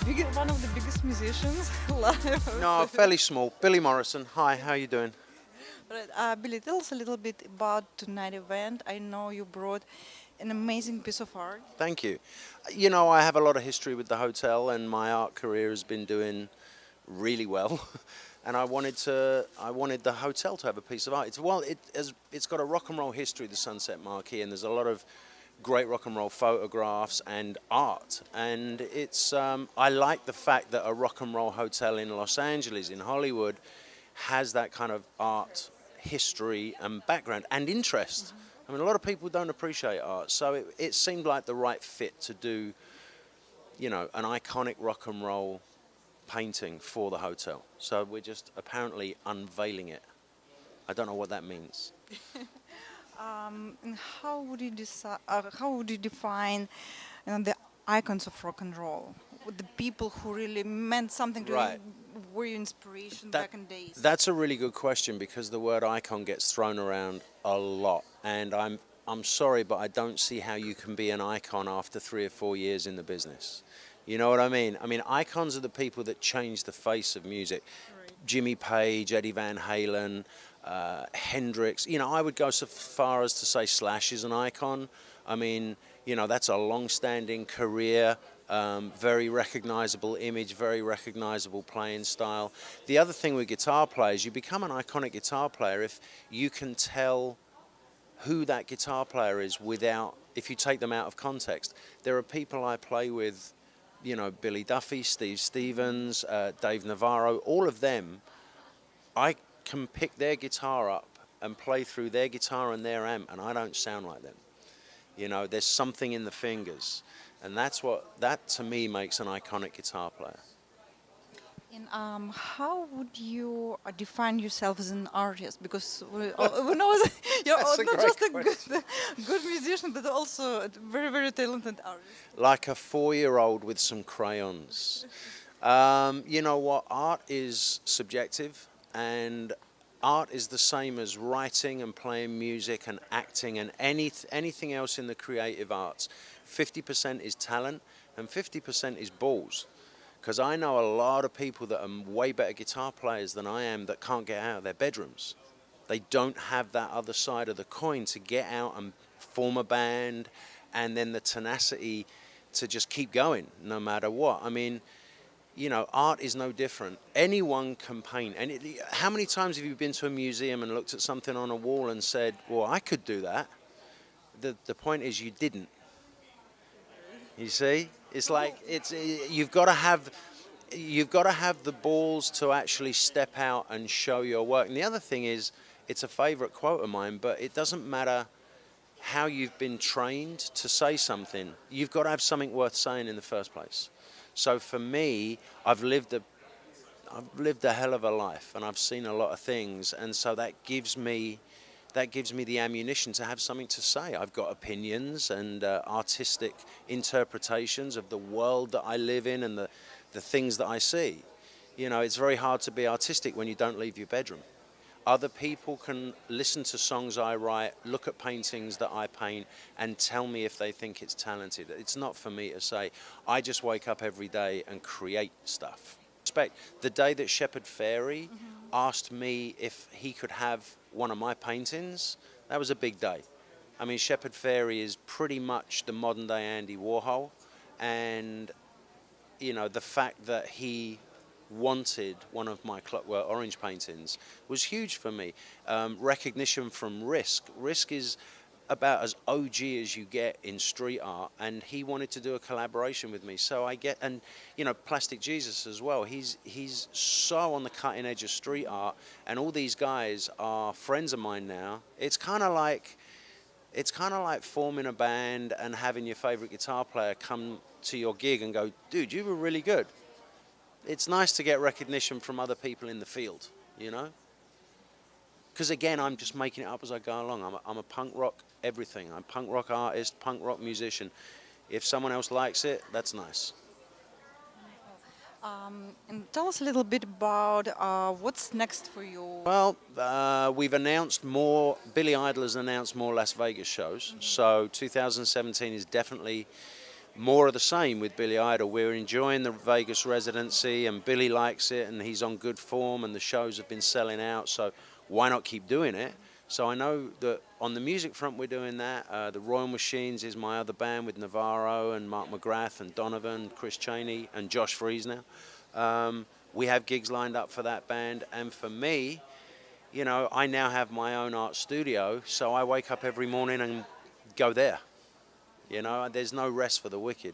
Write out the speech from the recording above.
one of the biggest musicians live. No, fairly small. Billy Morrison. Hi, how you doing? Right, Billy, tell us a little bit about tonight's event. I know you brought an amazing piece of art. Thank you. You know, I have a lot of history with the hotel, and my art career has been doing really well. And I wanted the hotel to have a piece of art. It's got a rock and roll history, the Sunset Marquis, and there's a lot of great rock and roll photographs and art. And I like the fact that a rock and roll hotel in Los Angeles, in Hollywood, has that kind of art history and background and interest. I mean, a lot of people don't appreciate art, so it seemed like the right fit to do, you know, an iconic rock and roll painting for the hotel. So we're just apparently unveiling it. I don't know what that means. And how would you define the icons of rock and roll? The people who really meant something to Right. you, were your inspiration That- back in days? That's a really good question because the word icon gets thrown around a lot, and I'm sorry, but I don't see how you can be an icon after 3 or 4 years in the business. You know what I mean? I mean, icons are the people that change the face of music. Right. Jimmy Page, Eddie Van Halen, Hendrix. You know, I would go so far as to say Slash is an icon. I mean, you know, that's a long-standing career, very recognizable image, very recognizable playing style. The other thing with guitar players, you become an iconic guitar player if you can tell who that guitar player is if you take them out of context. There are people I play with, you know, Billy Duffy, Steve Stevens, Dave Navarro, all of them, I can pick their guitar up and play through their guitar and their amp, and I don't sound like them. You know, there's something in the fingers, and that to me makes an iconic guitar player. And how would you define yourself as an artist? Because we know that you're That's a not great just a question. good musician, but also a very, very talented artist. Like a 4-year-old with some crayons. You know what? Art is subjective, and art is the same as writing and playing music and acting and anything else in the creative arts. 50% is talent and 50% is balls. Because I know a lot of people that are way better guitar players than I am that can't get out of their bedrooms. They don't have that other side of the coin to get out and form a band, and then the tenacity to just keep going no matter what. I mean, you know, art is no different. Anyone can paint. And how many times have you been to a museum and looked at something on a wall and said, well, I could do that? The point is you didn't. You see? It's like you've got to have the balls to actually step out and show your work. And the other thing is, it's a favorite quote of mine, but it doesn't matter how you've been trained to say something. You've got to have something worth saying in the first place. So for me, I've lived a hell of a life, and I've seen a lot of things, and so that gives me the ammunition to have something to say. I've got opinions and artistic interpretations of the world that I live in and the things that I see. You know, it's very hard to be artistic when you don't leave your bedroom. Other people can listen to songs I write, look at paintings that I paint, and tell me if they think it's talented. It's not for me to say. I just wake up every day and create stuff. The day that Shepard Fairey asked me if he could have one of my paintings, that was a big day. I mean, Shepard Fairey is pretty much the modern day Andy Warhol, and you know, the fact that he wanted one of my Clockwork Orange paintings was huge for me. Recognition from Risk. Risk is about as OG as you get in street art, and he wanted to do a collaboration with me. So and you know, Plastic Jesus as well. He's so on the cutting edge of street art, and all these guys are friends of mine now. It's kind of like forming a band and having your favorite guitar player come to your gig and go, dude, you were really good. It's nice to get recognition from other people in the field, you know? Because again, I'm just making it up as I go along. I'm a punk rock everything. I'm a punk rock artist, punk rock musician. If someone else likes it, that's nice. And tell us a little bit about what's next for you. Well, we've announced more, Billy Idol has announced more Las Vegas shows. So 2017 is definitely more of the same with Billy Idol. We're enjoying the Vegas residency, and Billy likes it, and he's on good form, and the shows have been selling out, so why not keep doing it? So I know that on the music front we're doing that. The Royal Machines is my other band with Navarro and Mark McGrath and Donovan, Chris Cheney and Josh Freese now. We have gigs lined up for that band, and for me, you know, I now have my own art studio, so I wake up every morning and go there. You know, there's no rest for the wicked.